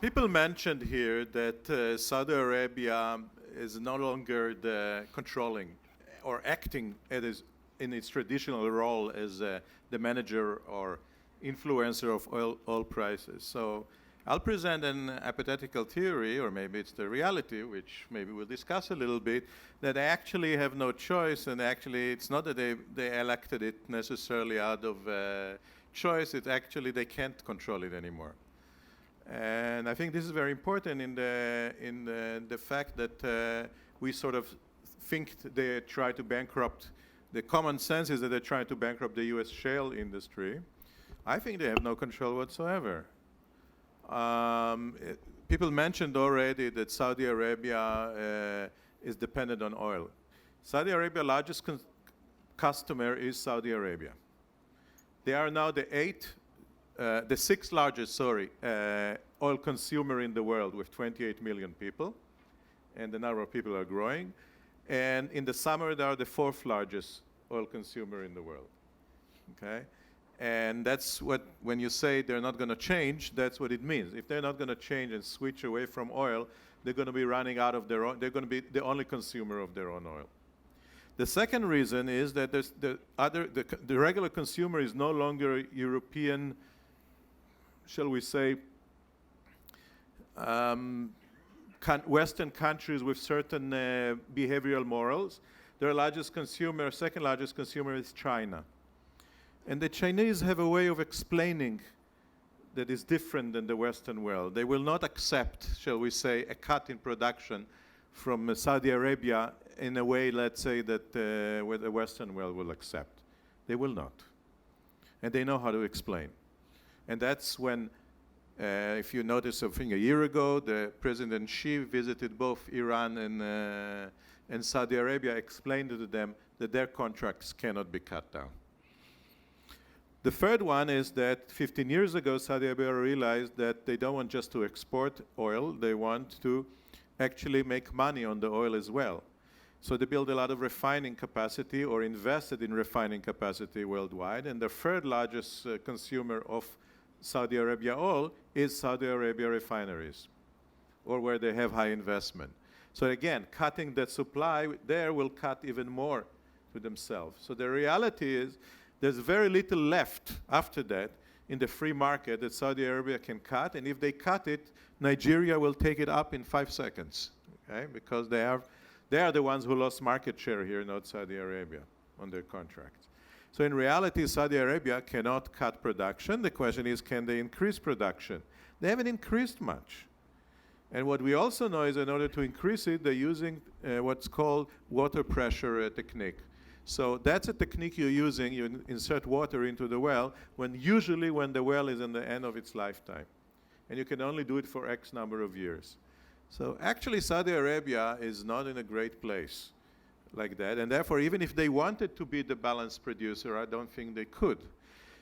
People mentioned here that Saudi Arabia is no longer controlling or acting in its traditional role as the manager or influencer of oil prices. So I'll present an hypothetical theory, or maybe it's the reality, which maybe we'll discuss a little bit, that they actually have no choice, and actually it's not that they elected it necessarily out of choice, it's actually they can't control it anymore. And I think this is very important in the fact that we sort of think they try to bankrupt. The common sense is that they're trying to bankrupt the U.S. shale industry. I think they have no control whatsoever. People mentioned already that Saudi Arabia is dependent on oil. Saudi Arabia's largest customer is Saudi Arabia. They are now the sixth largest, oil consumer in the world with 28 million people, and the number of people are growing. And in the summer, they are the fourth largest oil consumer in the world, okay? And that's what, when you say they're not gonna change, that's what it means. If they're not gonna change and switch away from oil, they're gonna be running out of their own, they're gonna be the only consumer of their own oil. The second reason is that the regular consumer is no longer European, shall we say, Western countries with certain behavioral morals. Their largest consumer, second largest consumer is China. And the Chinese have a way of explaining that is different than the Western world. They will not accept, shall we say, a cut in production from Saudi Arabia in a way, let's say, that where the Western world will accept. They will not. And they know how to explain. And that's when, if you notice, I think a year ago, the President Xi visited both Iran and Saudi Arabia, explained to them that their contracts cannot be cut down. The third one is that 15 years ago, Saudi Arabia realized that they don't want just to export oil, they want to actually make money on the oil as well. So they built a lot of refining capacity or invested in refining capacity worldwide, and the third largest consumer of Saudi Arabia oil is Saudi Arabia refineries, or where they have high investment. So again, cutting that supply there will cut even more to themselves. So the reality is there's very little left after that in the free market that Saudi Arabia can cut, and if they cut it, Nigeria will take it up in 5 seconds, okay? Because they are the ones who lost market share here, not Saudi Arabia, on their contracts. So in reality, Saudi Arabia cannot cut production. The question is, can they increase production? They haven't increased much. And what we also know is in order to increase it, they're using what's called water pressure technique. So that's a technique you're using. You insert water into the well usually when the well is in the end of its lifetime. And you can only do it for X number of years. So actually Saudi Arabia is not in a great place like that. And therefore, even if they wanted to be the balanced producer, I don't think they could.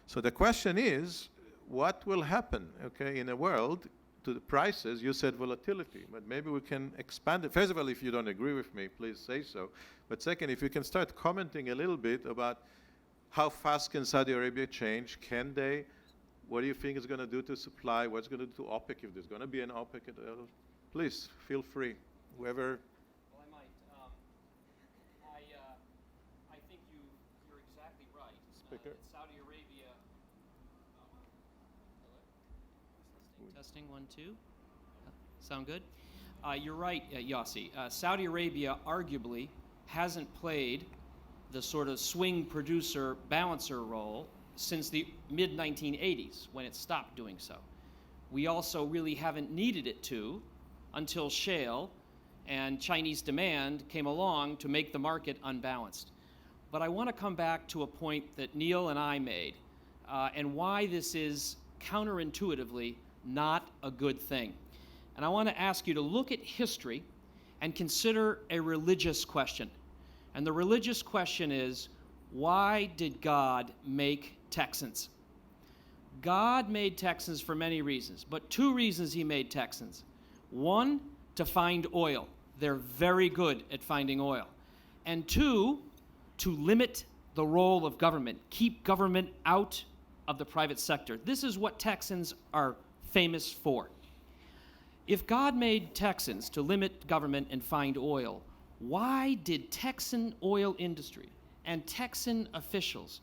So the question is, what will happen, okay, in a world to the prices? You said volatility, but maybe we can expand it. First of all, if you don't agree with me, please say so. But second, if you can start commenting a little bit about how fast can Saudi Arabia change? Can they? What do you think it's going to do to supply? What's going to do to OPEC if there's going to be an OPEC? Please, feel free. Whoever. Well, I might. I think you're exactly right. Speaker. Saudi Arabia. Hello? Testing 1, 2. Sound good? You're right, Yossie. Saudi Arabia arguably hasn't played the sort of swing producer balancer role since the mid-1980s when it stopped doing so. We also really haven't needed it to until shale and Chinese demand came along to make the market unbalanced. But I want to come back to a point that Neil and I made and why this is counterintuitively not a good thing. And I want to ask you to look at history and consider a religious question. And the religious question is, why did God make Texans? God made Texans for many reasons, but 2 reasons he made Texans. 1, to find oil. They're very good at finding oil. And 2, to limit the role of government, keep government out of the private sector. This is what Texans are famous for. If God made Texans to limit government and find oil, why did Texan oil industry and Texan officials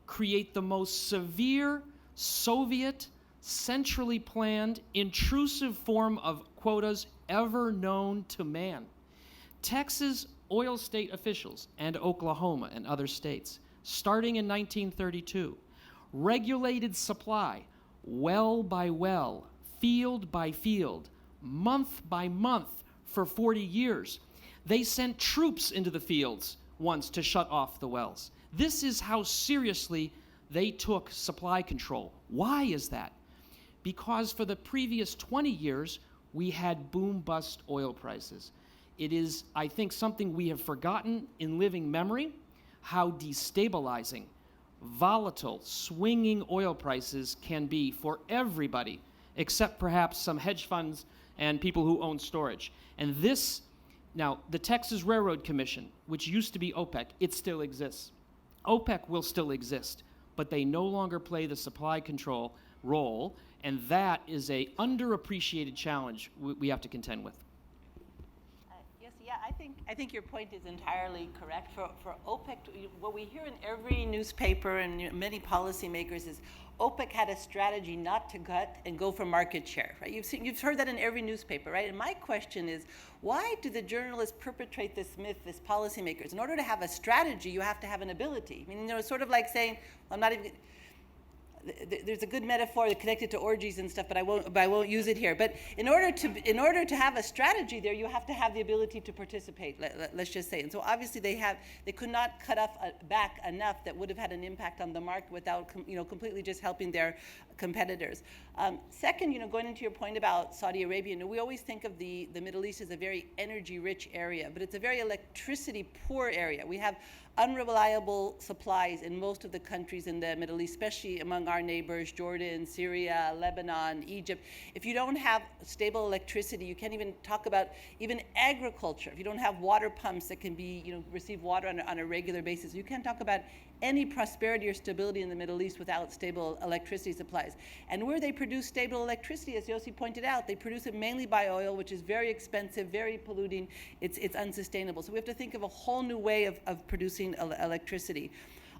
create the most severe Soviet, centrally planned, intrusive form of quotas ever known to man? Texas oil state officials and Oklahoma and other states, starting in 1932, regulated supply well by well, field by field, month by month for 40 years. They sent troops into the fields once to shut off the wells. This is how seriously they took supply control. Why is that? Because for the previous 20 years, we had boom-bust oil prices. It is, I think, something we have forgotten in living memory, how destabilizing, volatile, swinging oil prices can be for everybody, except perhaps some hedge funds and people who own storage. And this, now, the Texas Railroad Commission, which used to be OPEC, it still exists. OPEC will still exist, but they no longer play the supply control role, and that is a underappreciated challenge we have to contend with. Yes, yeah, I think your point is entirely correct. For OPEC, what we hear in every newspaper and many policymakers is OPEC had a strategy not to cut and go for market share, right? You've heard that in every newspaper, right? And my question is, why do the journalists perpetrate this myth, this policymakers? In order to have a strategy, you have to have an ability. I mean, it's sort of like saying, I'm not even. There's a good metaphor connected to orgies and stuff, but I won't use it here. But in order to have a strategy there, you have to have the ability to participate. Let's just say. And so obviously they could not cut back enough that would have had an impact on the market without completely just helping their competitors. Second, going into your point about Saudi Arabia, we always think of the Middle East as a very energy-rich area, but it's a very electricity-poor area. We have unreliable supplies in most of the countries in the Middle East, especially among our neighbors, Jordan, Syria, Lebanon, Egypt. If you don't have stable electricity, you can't even talk about even agriculture. If you don't have water pumps that can be, receive water on a regular basis, you can't talk about any prosperity or stability in the Middle East without stable electricity supplies. And where they produce stable electricity, as Yossie pointed out, they produce it mainly by oil, which is very expensive, very polluting. It's unsustainable. So we have to think of a whole new way of producing electricity.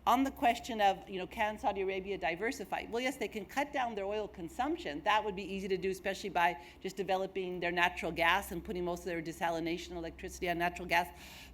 On the question of, can Saudi Arabia diversify? Well, yes, they can cut down their oil consumption. That would be easy to do, especially by just developing their natural gas and putting most of their desalination electricity on natural gas.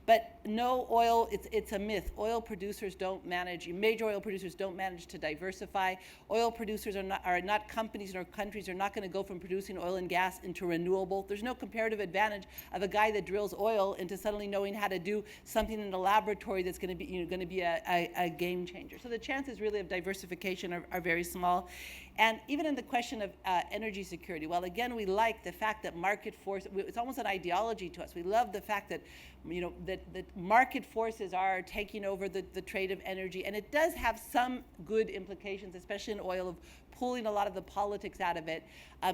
But no oil, it's a myth. Oil producers don't manage, major oil producers don't manage to diversify. Oil producers are not companies nor countries are not going to go from producing oil and gas into renewable. There's no comparative advantage of a guy that drills oil into suddenly knowing how to do something in the laboratory that's going to be a game changer. So the chances really of diversification are very small. And even in the question of energy security, well, again, we like the fact that market force, it's almost an ideology to us. We love the fact that, that market forces are taking over the trade of energy. And it does have some good implications, especially in oil, of pulling a lot of the politics out of it.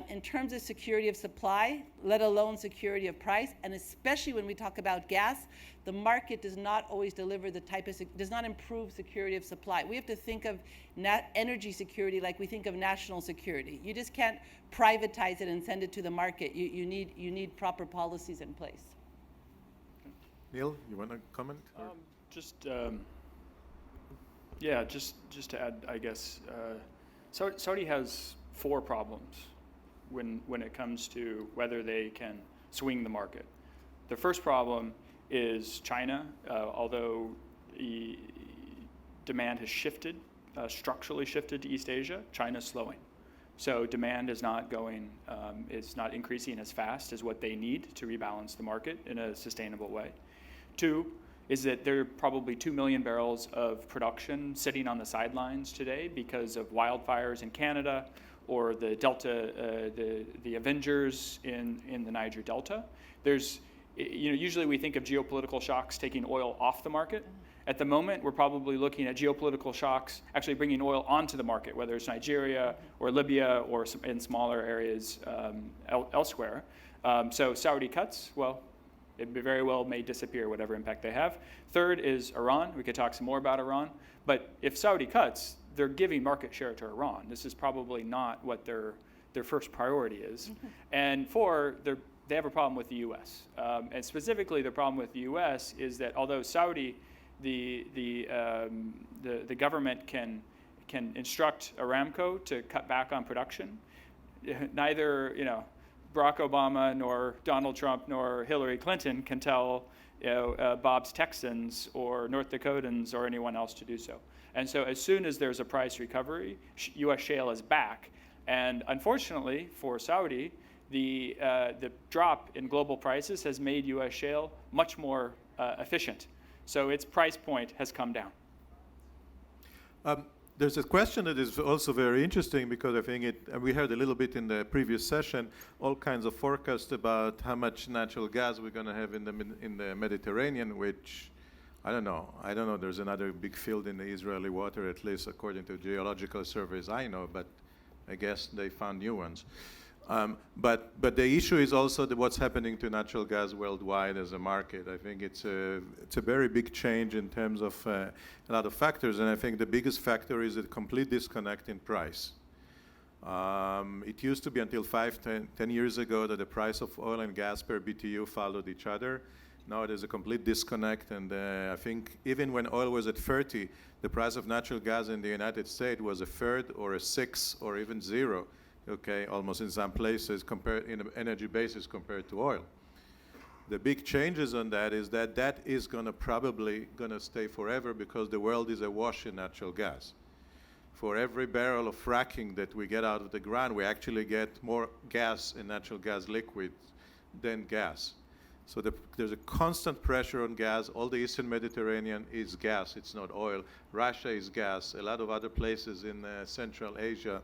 In terms of security of supply, let alone security of price, and especially when we talk about gas, the market does not always deliver does not improve security of supply. We have to think of energy security like we think of national security. You just can't privatize it and send it to the market. You need proper policies in place. Neil, you want to comment? Just to add, I guess, Saudi has four problems when it comes to whether they can swing the market. The first problem is China. Although the demand has shifted, structurally shifted to East Asia, China's slowing. So demand is not increasing as fast as what they need to rebalance the market in a sustainable way. Two is that there are probably 2 million barrels of production sitting on the sidelines today because of wildfires in Canada or the Delta, the Avengers in the Niger Delta. There's, usually we think of geopolitical shocks taking oil off the market. At the moment, we're probably looking at geopolitical shocks actually bringing oil onto the market, whether it's Nigeria or Libya or in smaller areas elsewhere. So Saudi cuts, well, it very well may disappear, whatever impact they have. Third is Iran. We could talk some more about Iran. But if Saudi cuts, they're giving market share to Iran. This is probably not what they're their first priority is. And 4, they have a problem with the U.S. And specifically, the problem with the U.S. is that although Saudi, the government can instruct Aramco to cut back on production, neither Barack Obama nor Donald Trump nor Hillary Clinton can tell Bob's Texans or North Dakotans or anyone else to do so. And so as soon as there's a price recovery, U.S. shale is back. And unfortunately for Saudi, the drop in global prices has made U.S. shale much more efficient. So its price point has come down. There's a question that is also very interesting because I think we heard a little bit in the previous session, all kinds of forecasts about how much natural gas we're going to have in the Mediterranean, which I don't know. There's another big field in the Israeli water, at least according to geological surveys I know, but I guess they found new ones. But the issue is also what's happening to natural gas worldwide as a market. I think it's a very big change in terms of a lot of factors, and I think the biggest factor is a complete disconnect in price. It used to be until 10 years ago that the price of oil and gas per BTU followed each other. Now there's a complete disconnect, and I think even when oil was at 30, the price of natural gas in the United States was a third or a sixth or even zero. Okay, almost in some places in an energy basis compared to oil. The big changes on that is that is probably going to stay forever because the world is awash in natural gas. For every barrel of fracking that we get out of the ground, we actually get more gas and natural gas liquid than gas. So there's a constant pressure on gas. All the Eastern Mediterranean is gas, it's not oil. Russia is gas. A lot of other places in Central Asia.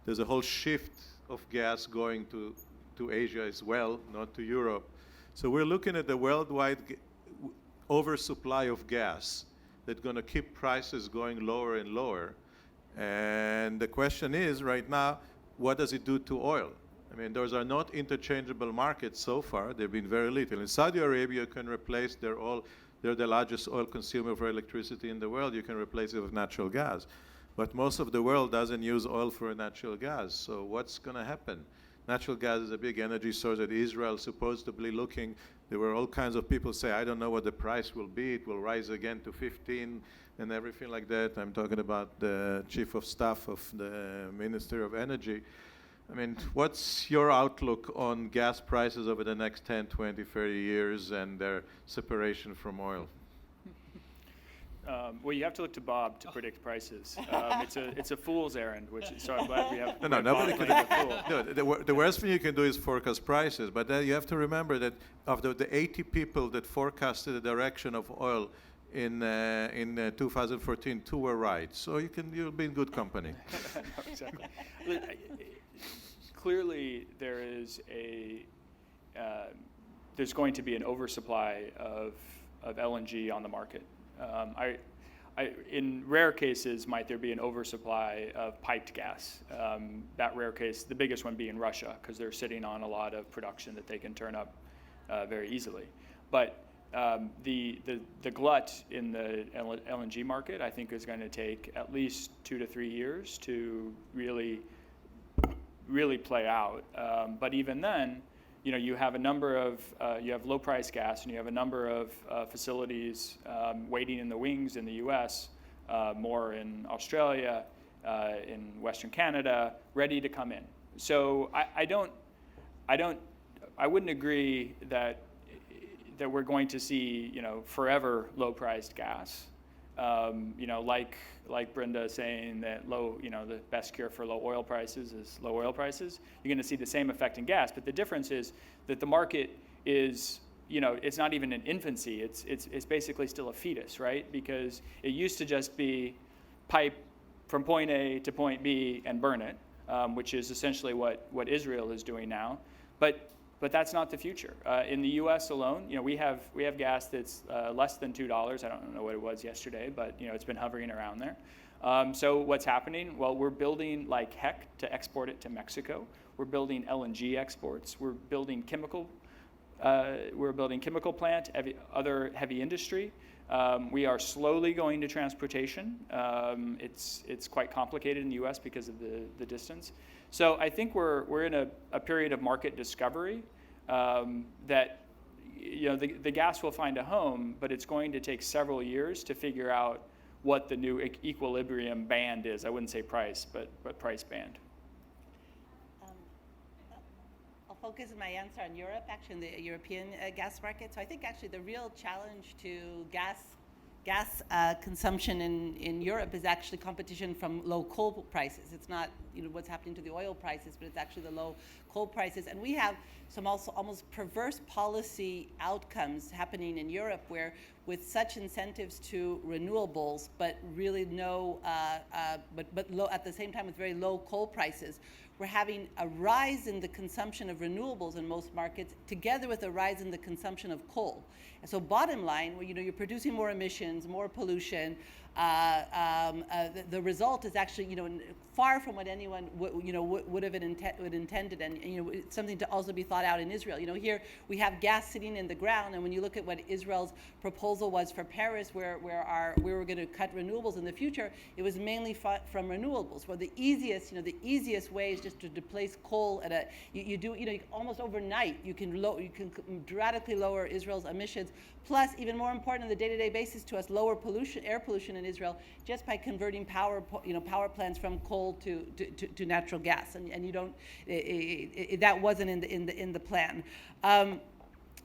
There's a whole shift of gas going to Asia as well, not to Europe. So we're looking at the worldwide oversupply of gas that's going to keep prices going lower and lower. And the question is, right now, what does it do to oil? I mean, those are not interchangeable markets so far. They've been very little. In Saudi Arabia, you can replace they're the largest oil consumer for electricity in the world. You can replace it with natural gas. But most of the world doesn't use oil for natural gas. So what's going to happen? Natural gas is a big energy source that Israel is supposedly looking. There were all kinds of people say, I don't know what the price will be. It will rise again to 15 and everything like that. I'm talking about the chief of staff of the Ministry of Energy. I mean, what's your outlook on gas prices over the next 10, 20, 30 years and their separation from oil? Well, you have to look to Bob to predict prices. It's a fool's errand, so I'm glad we have. No, nobody can. No, the worst thing you can do is forecast prices, but then you have to remember that of the 80 people that forecasted the direction of oil in 2014, 2 were right. So you'll be in good company. No, exactly. Clearly, there's going to be an oversupply of LNG on the market. In rare cases, might there be an oversupply of piped gas? That rare case, the biggest one being Russia, because they're sitting on a lot of production that they can turn up very easily. But the glut in the LNG market, I think, is going to take at least 2 to 3 years to really play out. But even then, you have a number of, you have low-price gas, and you have a number of facilities waiting in the wings in the U.S., more in Australia, in Western Canada, ready to come in. So I wouldn't agree that we're going to see, forever low-priced gas. Like Brenda saying that the best cure for low oil prices is low oil prices. You're going to see the same effect in gas, but the difference is that the market is, it's not even in infancy. It's basically still a fetus, right? Because it used to just be pipe from point A to point B and burn it, which is essentially what Israel is doing now. But that's not the future. In the U.S. alone, we have gas that's less than $2. I don't know what it was yesterday, but it's been hovering around there. So what's happening? Well, we're building like heck to export it to Mexico. We're building LNG exports. We're building chemical We're building chemical plant, other heavy industry. We are slowly going to transportation. It's quite complicated in the U.S. because of the distance. So I think we're in a period of market discovery that the gas will find a home, but it's going to take several years to figure out what the new equilibrium band is. I wouldn't say price, but price band. I'll focus my answer on Europe, actually, in the European gas market. So I think actually the real challenge to gas consumption in Europe is actually competition from low coal prices. It's not what's happening to the oil prices, but it's actually the low coal prices. And we have some also almost perverse policy outcomes happening in Europe, where with such incentives to renewables, but really no, but low at the same time with very low coal prices, we're having a rise in the consumption of renewables in most markets, together with a rise in the consumption of coal. And so bottom line, where you're producing more emissions, more pollution, the result is actually far from what anyone would have intended, and it's something to also be thought out in Israel. Here we have gas sitting in the ground, and when you look at what Israel's proposal was for Paris, where we were going to cut renewables in the future, it was mainly from renewables. Where the easiest way is just to displace coal at almost overnight. You can dramatically lower Israel's emissions. Plus, even more important on the day-to-day basis to us, lower air pollution in Israel, just by converting power plants from coal to natural gas, and you don't. That wasn't in the plan.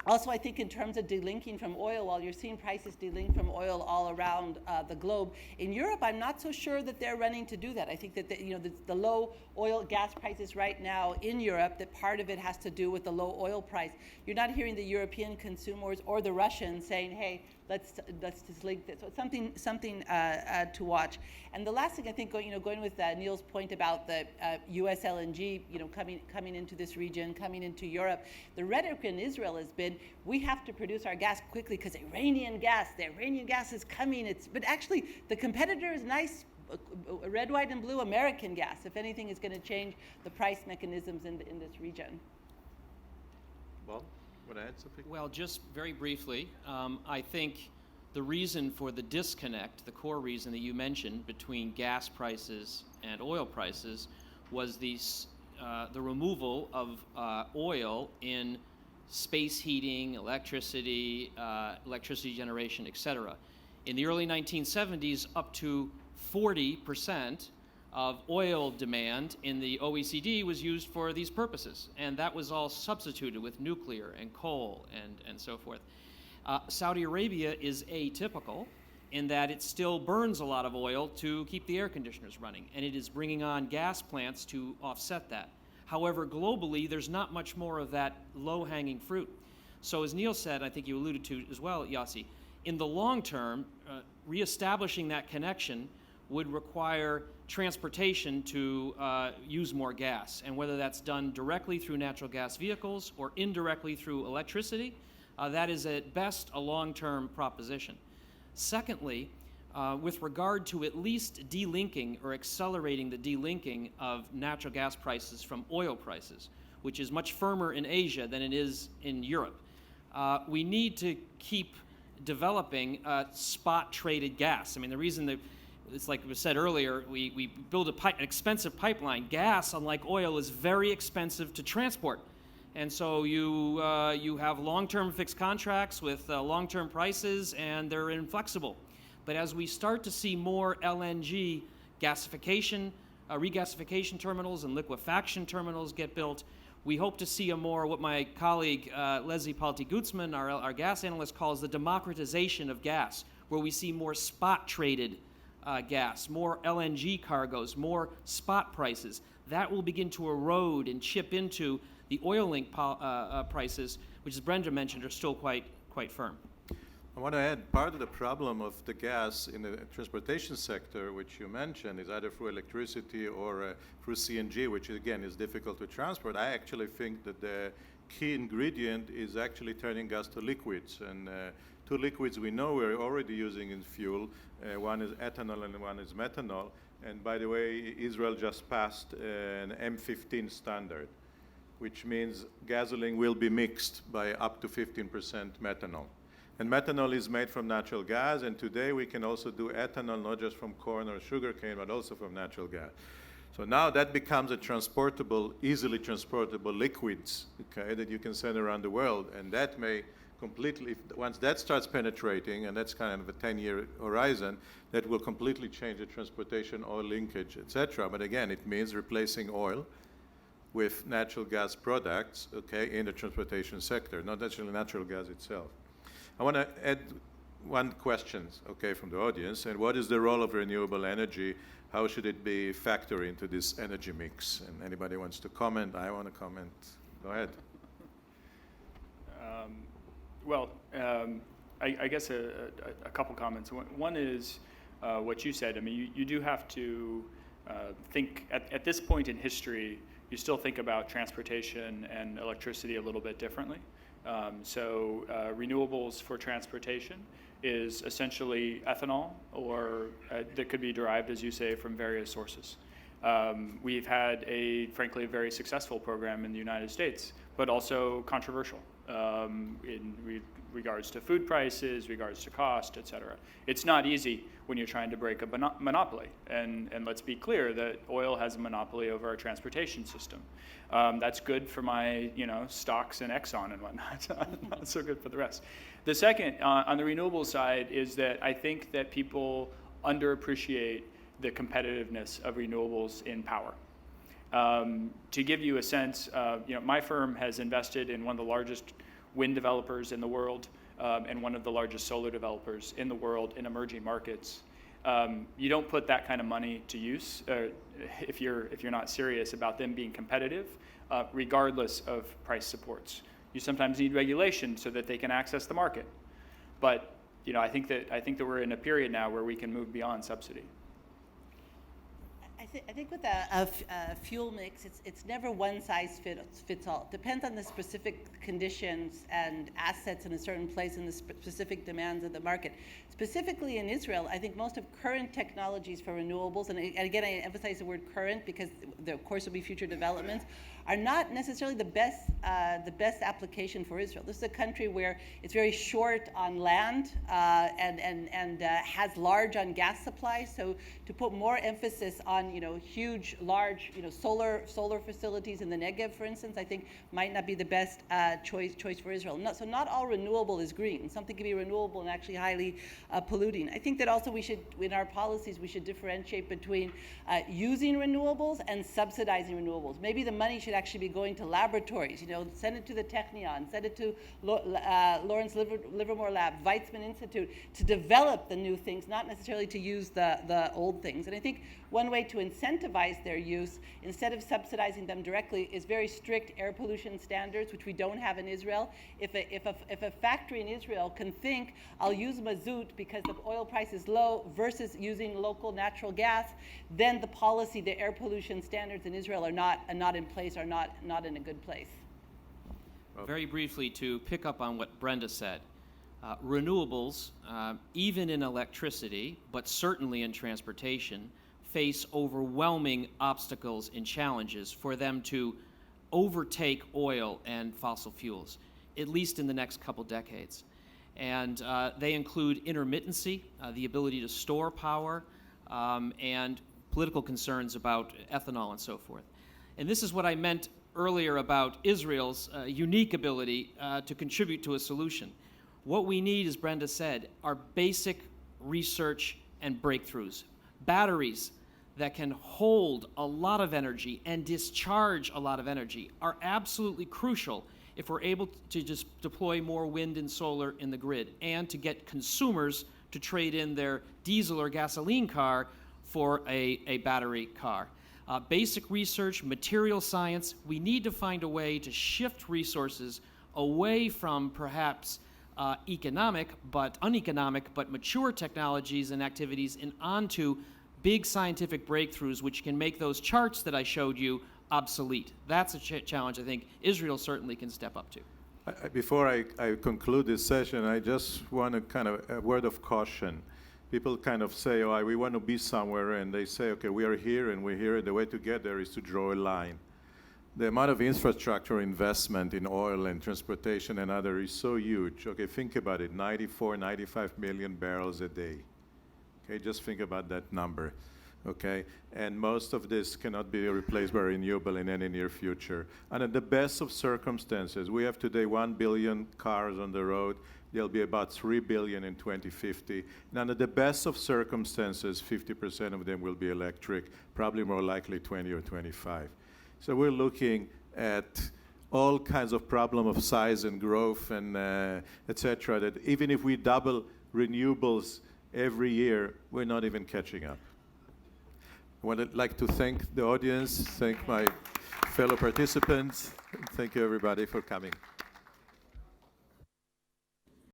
Also, I think in terms of delinking from oil, while you're seeing prices delink from oil all around the globe, in Europe, I'm not so sure that they're running to do that. I think that the low oil gas prices right now in Europe, that part of it has to do with the low oil price. You're not hearing the European consumers or the Russians saying, "Hey, let's just link this." So it's something to watch. And the last thing, I think, going with Neil's point about the U.S. LNG, coming into this region, coming into Europe, the rhetoric in Israel has been, we have to produce our gas quickly because the Iranian gas is coming. But actually, the competitor is nice, red, white, and blue American gas. If anything, is going to change the price mechanisms in this region. Well, want to add something? Well, just very briefly, I think the reason for the disconnect, the core reason that you mentioned between gas prices and oil prices, was the removal of oil in space heating, electricity generation, etc. In the early 1970s, up to 40% of oil demand in the OECD was used for these purposes, and that was all substituted with nuclear and coal and so forth. Saudi Arabia is atypical in that it still burns a lot of oil to keep the air conditioners running, and it is bringing on gas plants to offset that. However, globally, there's not much more of that low-hanging fruit. So as Neil said, I think you alluded to as well, Yossie, in the long term, reestablishing that connection would require transportation to use more gas, and whether that's done directly through natural gas vehicles or indirectly through electricity, that is at best a long-term proposition. Secondly, with regard to at least delinking or accelerating the delinking of natural gas prices from oil prices, which is much firmer in Asia than it is in Europe, we need to keep developing spot-traded gas. I mean, the reason that it's like was said earlier, we build an expensive pipeline. Gas, unlike oil, is very expensive to transport. And so you have long-term fixed contracts with long-term prices, and they're inflexible. But as we start to see more LNG regasification terminals and liquefaction terminals get built, we hope to see what my colleague Leslie Palti-Gutzman, our gas analyst, calls the democratization of gas, where we see more spot-traded gas, more LNG cargoes, more spot prices. That will begin to erode and chip into the oil link prices, which, as Brenda mentioned, are still quite firm. I want to add, part of the problem of the gas in the transportation sector, which you mentioned, is either through electricity or through CNG, which again is difficult to transport. I actually think that the key ingredient is actually turning gas to liquids. And two liquids we know we're already using in fuel. One is ethanol and one is methanol. And by the way, Israel just passed an M15 standard. which means gasoline will be mixed by up to 15% methanol. And methanol is made from natural gas, and today we can also do ethanol, not just from corn or sugarcane, but also from natural gas. So now that becomes a transportable, easily transportable liquids, okay, that you can send around the world, and that may completely, once that starts penetrating, and that's kind of a 10-year horizon, that will completely change the transportation, oil linkage, etc. But again, it means replacing oil with natural gas products, okay, in the transportation sector, not necessarily natural gas itself. I want to add one question, okay, from the audience, and what is the role of renewable energy? How should it be factored into this energy mix? And anybody wants to comment? I want to comment. Go ahead. I guess a couple comments. One is what you said. I mean, you do have to think, at this point in history, you still think about transportation and electricity a little bit differently. So renewables for transportation is essentially ethanol, or that could be derived, as you say, from various sources. We've had frankly, a very successful program in the United States, but also controversial in regards to food prices, regards to cost, et cetera. It's not easy when you're trying to break a monopoly. And let's be clear that oil has a monopoly over our transportation system. That's good for my stocks in Exxon and whatnot, not so good for the rest. The second, on the renewable side, is that I think that people underappreciate the competitiveness of renewables in power. To give you a sense, my firm has invested in one of the largest wind developers in the world and one of the largest solar developers in the world in emerging markets. You don't put that kind of money to use if you're not serious about them being competitive, regardless of price supports. You sometimes need regulation so that they can access the market. But I think that we're in a period now where we can move beyond subsidy. I think with a fuel mix, it's never one size fits all. It depends on the specific conditions and assets in a certain place and the specific demands of the market. Specifically in Israel, I think most of current technologies for renewables, and again I emphasize the word current because there of course will be future developments, are not necessarily the best application for Israel. This is a country where it's very short on land and has large on gas supply. So to put more emphasis on huge, large solar facilities in the Negev, for instance, I think might not be the best choice for Israel. So not all renewable is green. Something can be renewable and actually highly polluting. I think that also we should, in our policies, we should differentiate between using renewables and subsidizing renewables. Maybe the money should actually be going to laboratories. Send it to the Technion, send it to Lawrence Livermore Lab, Weizmann Institute, to develop the new things, not necessarily to use the old things. And I think one way to incentivize their use, instead of subsidizing them directly, is very strict air pollution standards, which we don't have in Israel. If a factory in Israel can think, I'll use mazout because the oil price is low versus using local natural gas, then the policy, the air pollution standards in Israel are not in place, are not in a good place. Very briefly, to pick up on what Brenda said, renewables, even in electricity, but certainly in transportation, face overwhelming obstacles and challenges for them to overtake oil and fossil fuels, at least in the next couple decades. And they include intermittency, the ability to store power, and political concerns about ethanol and so forth. And this is what I meant earlier about Israel's unique ability to contribute to a solution. What we need, as Brenda said, are basic research and breakthroughs. Batteries that can hold a lot of energy and discharge a lot of energy are absolutely crucial if we're able to just deploy more wind and solar in the grid and to get consumers to trade in their diesel or gasoline car for a battery car. Basic research, material science, we need to find a way to shift resources away from perhaps uneconomic but mature technologies and activities and onto big scientific breakthroughs which can make those charts that I showed you obsolete. That's a challenge I think Israel certainly can step up to. Before I conclude this session, I just want to kind of a word of caution. People kind of say, oh, we want to be somewhere, and they say, okay, we are here and we're here, and the way to get there is to draw a line. the amount of infrastructure investment in oil and transportation and other is so huge. Okay, think about it, 94, 95 million barrels a day. Okay, just think about that number. Okay, and most of this cannot be replaced by renewable in any near future. And in the best of circumstances, we have today 1 billion cars on the road. There'll be about 3 billion in 2050. And under the best of circumstances, 50% of them will be electric, probably more likely 20 or 25. So we're looking at all kinds of problem of size and growth and et cetera, that even if we double renewables every year, we're not even catching up. I would like to thank the audience, thank my fellow participants, and thank you everybody for coming.